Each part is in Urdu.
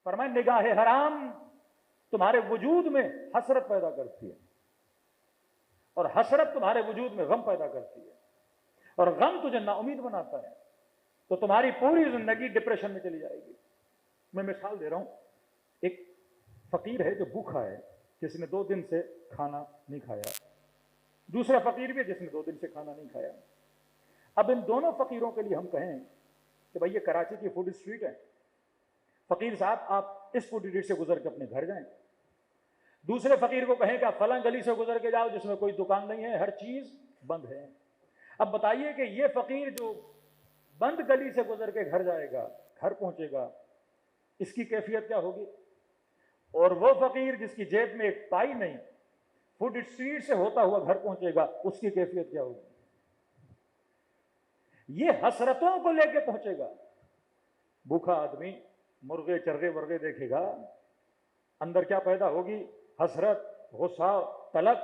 فرمائے نگاہ حرام تمہارے وجود میں حسرت پیدا کرتی ہے، اور حسرت تمہارے وجود میں غم پیدا کرتی ہے، اور غم تجھے نا امید بناتا ہے، تو تمہاری پوری زندگی ڈپریشن میں چلی جائے گی۔ میں مثال دے رہا ہوں، ایک فقیر ہے جو بھوکا ہے، جس نے 2 دن سے کھانا نہیں کھایا، دوسرا فقیر بھی ہے جس نے 2 دن سے کھانا نہیں کھایا۔ اب ان دونوں فقیروں کے لیے ہم کہیں کہ بھائی یہ کراچی کی فوڈ اسٹریٹ ہے، فقیر صاحب آپ اس فوڈ اسٹریٹ سے گزر کے اپنے گھر جائیں، دوسرے فقیر کو کہیں کہ آپ فلاں گلی سے گزر کے جاؤ جس میں کوئی دکان نہیں ہے، ہر چیز بند ہے۔ اب بتائیے کہ یہ فقیر جو بند گلی سے گزر کے گھر جائے گا، گھر پہنچے گا، اس کی کیفیت کیا ہوگی؟ اور وہ فقیر جس کی جیب میں ایک پائی نہیں، فوڈ اسٹریٹ سے ہوتا ہوا گھر پہنچے گا، اس کی کیفیت کیا ہوگی؟ یہ حسرتوں کو لے کے پہنچے گا۔ بھوکا آدمی مرغے چرغے ورغے دیکھے گا، اندر کیا پیدا ہوگی؟ حسرت، غصہ، طلب۔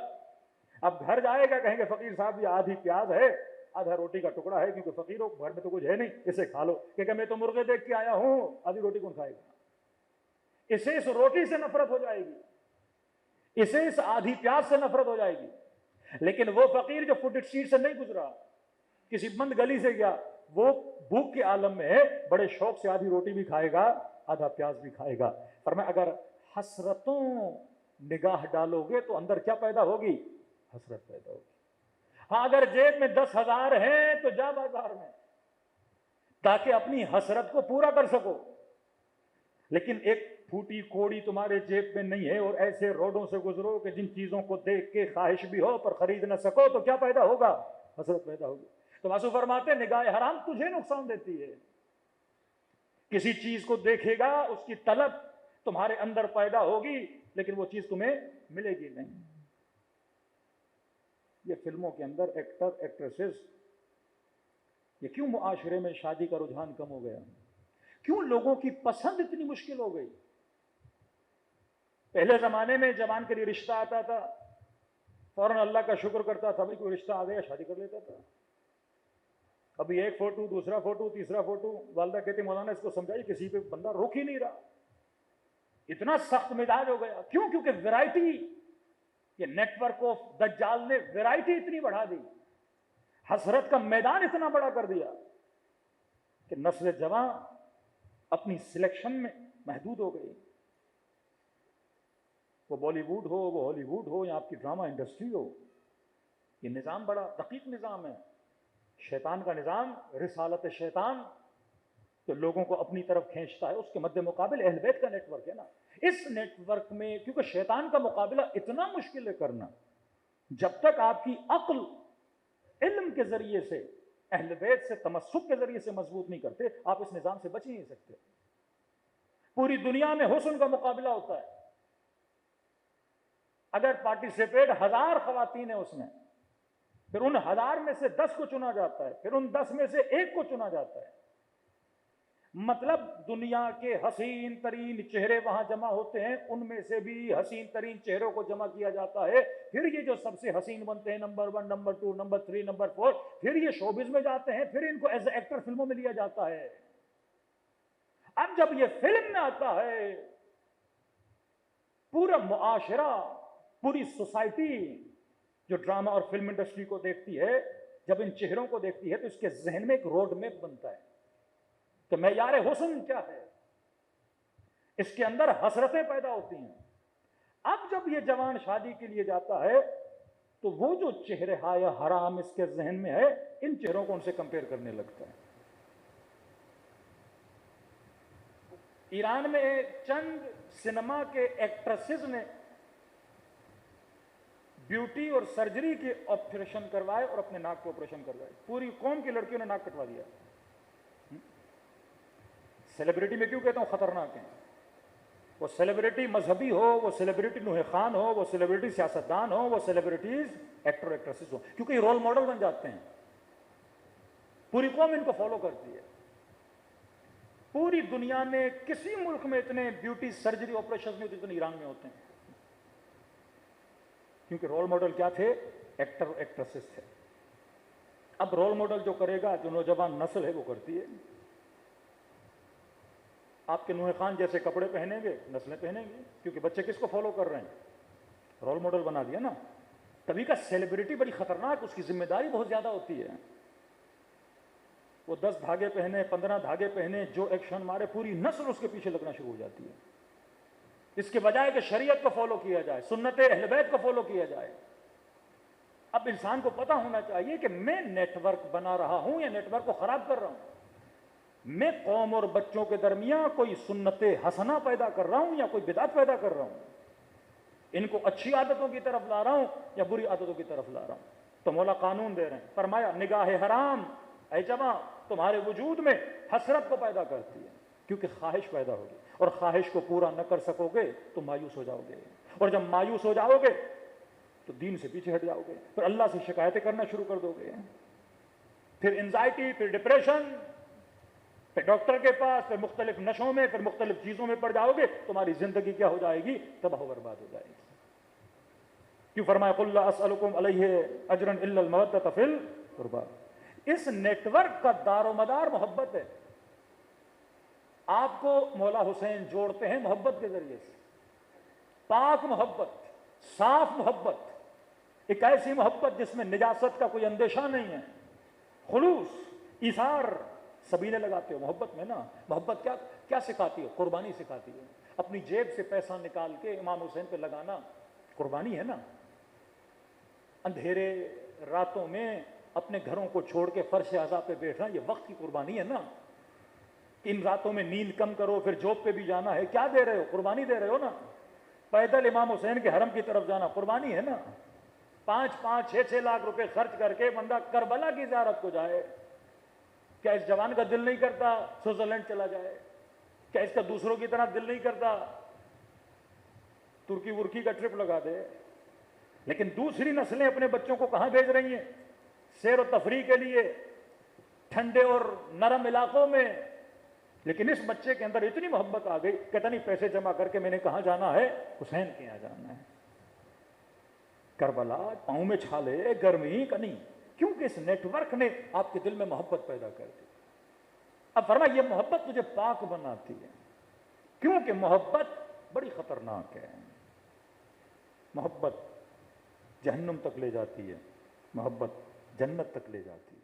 اب گھر جائے گا، کہیں گے فقیر صاحب یہ آدھی پیاز ہے، آدھا روٹی کا ٹکڑا ہے، کیونکہ فقیروں گھر میں تو کچھ ہے نہیں، اسے کھا لو، کہ میں تو مرغے دیکھ کے آیا ہوں، آدھی روٹی کون کھائے گا؟ اسے اس روٹی سے نفرت ہو جائے گی، اسے اس آدھی پیاز سے نفرت ہو جائے گی۔ لیکن وہ فقیر جو فوڈ اسٹریٹ سے نہیں گزرا، کسی بند گلی سے گیا، وہ بھوک کے عالم میں ہے، بڑے شوق سے آدھی روٹی بھی کھائے گا، آدھا پیاز بھی کھائے گا۔ فرمایا اگر حسرتوں نگاہ ڈالو گے تو اندر کیا پیدا ہوگی؟ حسرت پیدا ہوگی۔ ہاں اگر جیب میں 10,000 ہیں تو جا بازار میں تاکہ اپنی حسرت کو پورا کر سکو، لیکن ایک پھوٹی کوڑی تمہارے جیب میں نہیں ہے اور ایسے روڈوں سے گزرو کہ جن چیزوں کو دیکھ کے خواہش بھی ہو پر خرید نہ سکو، تو کیا پیدا ہوگا؟ حسرت پیدا ہوگی۔ تو معصوم فرماتے ہیں نگاہ حرام تجھے نقصان دیتی ہے۔ کسی چیز کو دیکھے گا، اس کی طلب تمہارے اندر پیدا ہوگی، لیکن وہ چیز تمہیں ملے گی نہیں۔ یہ فلموں کے اندر ایکٹر ایکٹریسز، یہ کیوں معاشرے میں شادی کا رجحان کم ہو گیا؟ کیوں لوگوں کی پسند اتنی مشکل ہو گئی؟ پہلے زمانے میں جوان کے لیے رشتہ آتا تھا، فوراً اللہ کا شکر کرتا تھا، بھائی کوئی رشتہ آ گیا، شادی کر لیتا تھا۔ ابھی ایک فوٹو، دوسرا فوٹو، تیسرا فوٹو، والدہ کہتی مولانا اس کو سمجھائیے، کسی پہ بندہ روک ہی نہیں رہا، اتنا سخت مزاج ہو گیا۔ کیوں؟ کیونکہ ویرائٹی، یہ نیٹ ورک آف دجال نے ویرائٹی اتنی بڑھا دی، حسرت کا میدان اتنا بڑا کر دیا کہ نسل جوان اپنی سلیکشن میں محدود ہو گئی۔ وہ بالی ووڈ ہو، وہ ہالی ووڈ ہو، یا آپ کی ڈرامہ انڈسٹری ہو، یہ نظام بڑا دقیق نظام ہے، شیطان کا نظام، رسالت شیطان جو لوگوں کو اپنی طرف کھینچتا ہے۔ اس کے مد مقابل اہل بیت کا نیٹ ورک ہے نا، اس نیٹ ورک میں کیونکہ شیطان کا مقابلہ اتنا مشکل ہے کرنا، جب تک آپ کی عقل علم کے ذریعے سے، اہل بیت سے تمسک کے ذریعے سے مضبوط نہیں کرتے، آپ اس نظام سے بچ ہی نہیں سکتے۔ پوری دنیا میں حسن کا مقابلہ ہوتا ہے، اگر پارٹیسپیٹ 1000 خواتین ہیں اس میں، پھر ان 1000 میں سے 10 کو چنا جاتا ہے، پھر ان 10 میں سے 1 کو چنا جاتا ہے۔ مطلب دنیا کے حسین ترین چہرے وہاں جمع ہوتے ہیں، ان میں سے بھی حسین ترین چہروں کو جمع کیا جاتا ہے، پھر یہ جو سب سے حسین بنتے ہیں، نمبر 1، نمبر 2، نمبر 3، نمبر 4، پھر یہ شوبز میں جاتے ہیں، پھر ان کو ایز اے ایکٹر فلموں میں لیا جاتا ہے۔ اب جب یہ فلم میں آتا ہے، پورا معاشرہ، پوری سوسائٹی جو ڈرامہ اور فلم انڈسٹری کو دیکھتی ہے، جب ان چہروں کو دیکھتی ہے تو اس کے ذہن میں ایک روڈ میپ بنتا ہے کہ معیار حسن کیا ہے، اس کے اندر حسرتیں پیدا ہوتی ہیں۔ اب جب یہ جوان شادی کے لیے جاتا ہے تو وہ جو چہرے ہائے حرام اس کے ذہن میں ہے، ان چہروں کو ان سے کمپیئر کرنے لگتا ہے۔ ایران میں چند سینما کے ایکٹریسز نے بیوٹی اور سرجری کے آپریشن کروائے اور اپنے ناک کو آپریشن کروائے، پوری قوم کی لڑکیوں نے ناک کٹوا دیا۔ سیلیبریٹی میں کیوں کہتا ہوں خطرناک ہیں؟ وہ سیلیبریٹی مذہبی ہو، وہ سیلیبریٹی نوح خان ہو، وہ سیلیبریٹی سیاستدان ہو، وہ سیلیبریٹیز ایکٹر ایکٹریسز ہو، کیونکہ یہ رول ماڈل بن جاتے ہیں، پوری قوم ان کو فالو کرتی ہے۔ پوری دنیا میں کسی ملک میں اتنے بیوٹی سرجری آپریشن نہیں ہوتے جتنے ایران میں ہوتے ہیں، کیونکہ رول ماڈل کیا تھے؟ ایکٹر ایکٹریسز تھے۔ اب رول ماڈل جو کرے گا، جو نوجوان نسل ہے وہ کرتی ہے۔ آپ کے نوح خان جیسے کپڑے پہنیں گے نسلیں پہنیں گے، کیونکہ بچے کس کو فالو کر رہے ہیں؟ رول ماڈل بنا دیا نا۔ کبھی کا سیلیبریٹی بڑی خطرناک، اس کی ذمہ داری بہت زیادہ ہوتی ہے۔ وہ 10 دھاگے پہنے، 15 دھاگے پہنے، جو ایکشن مارے پوری نسل اس کے پیچھے لگنا شروع ہو جاتی ہے، اس کے بجائے کہ شریعت کو فالو کیا جائے، سنت اہل بیت کو فالو کیا جائے۔ اب انسان کو پتہ ہونا چاہیے کہ میں نیٹ ورک بنا رہا ہوں یا نیٹ ورک کو خراب کر رہا ہوں، میں قوم اور بچوں کے درمیان کوئی سنت حسنہ پیدا کر رہا ہوں یا کوئی بدعت پیدا کر رہا ہوں، ان کو اچھی عادتوں کی طرف لا رہا ہوں یا بری عادتوں کی طرف لا رہا ہوں۔ تو مولا قانون دے رہے ہیں، فرمایا نگاہ حرام اے جماع تمہارے وجود میں حسرت کو پیدا کرتی ہے، کیونکہ خواہش پیدا ہوگی، اور خواہش کو پورا نہ کر سکو گے تو مایوس ہو جاؤ گے، اور جب مایوس ہو جاؤ گے تو دین سے پیچھے ہٹ جاؤ گے، پھر اللہ سے شکایتیں کرنا شروع کر دو گے، پھر انزائٹی، پھر ڈپریشن، پھر ڈاکٹر کے پاس، پھر مختلف نشوں میں، پھر مختلف چیزوں میں پڑ جاؤ گے، تمہاری زندگی کیا ہو جائے گی؟ تباہ و برباد ہو جائے گی۔ کیوں فرمایا قل لا اسألکم علیہ اجرا الا المودۃ فی القربی۔ اس نیٹ ورک کا دار و مدار محبت ہے۔ آپ کو مولا حسین جوڑتے ہیں محبت کے ذریعے سے، پاک محبت، صاف محبت، ایک ایسی محبت جس میں نجاست کا کوئی اندیشہ نہیں ہے، خلوص، ایثار، سبیلے لگاتے ہو محبت میں نا۔ محبت کیا سکھاتی ہے؟ قربانی سکھاتی ہے۔ اپنی جیب سے پیسہ نکال کے امام حسین پہ لگانا قربانی ہے نا۔ اندھیرے راتوں میں اپنے گھروں کو چھوڑ کے فرش اعضاء پہ بیٹھنا، یہ وقت کی قربانی ہے نا۔ ان راتوں میں نیند کم کرو، پھر جاب پہ بھی جانا ہے، کیا دے رہے ہو؟ قربانی دے رہے ہو نا۔ پیدل امام حسین کے حرم کی طرف جانا قربانی ہے نا۔ 5-5 6-6 لاکھ روپے خرچ کر کے بندہ کربلا کی زیارت کو جائے، کیا اس جوان کا دل نہیں کرتا سوئٹزرلینڈ چلا جائے؟ کیا اس کا دوسروں کی طرح دل نہیں کرتا ترکی ورکی کا ٹرپ لگا دے؟ لیکن دوسری نسلیں اپنے بچوں کو کہاں بھیج رہی ہیں؟ سیر و تفریح کے لیے ٹھنڈے اور نرم علاقوں میں۔ لیکن اس بچے کے اندر اتنی محبت آ گئی، کہتا نہیں پیسے جمع کر کے میں نے کہاں جانا ہے؟ حسین کے یہاں جانا ہے۔ کربلا پاؤں میں چھالے، گرمی کا نہیں، کیونکہ اس نیٹ ورک نے آپ کے دل میں محبت پیدا کر دی۔ اب فرمایا یہ محبت تجھے پاک بناتی ہے، کیونکہ محبت بڑی خطرناک ہے۔ محبت جہنم تک لے جاتی ہے، محبت جنت تک لے جاتی ہے۔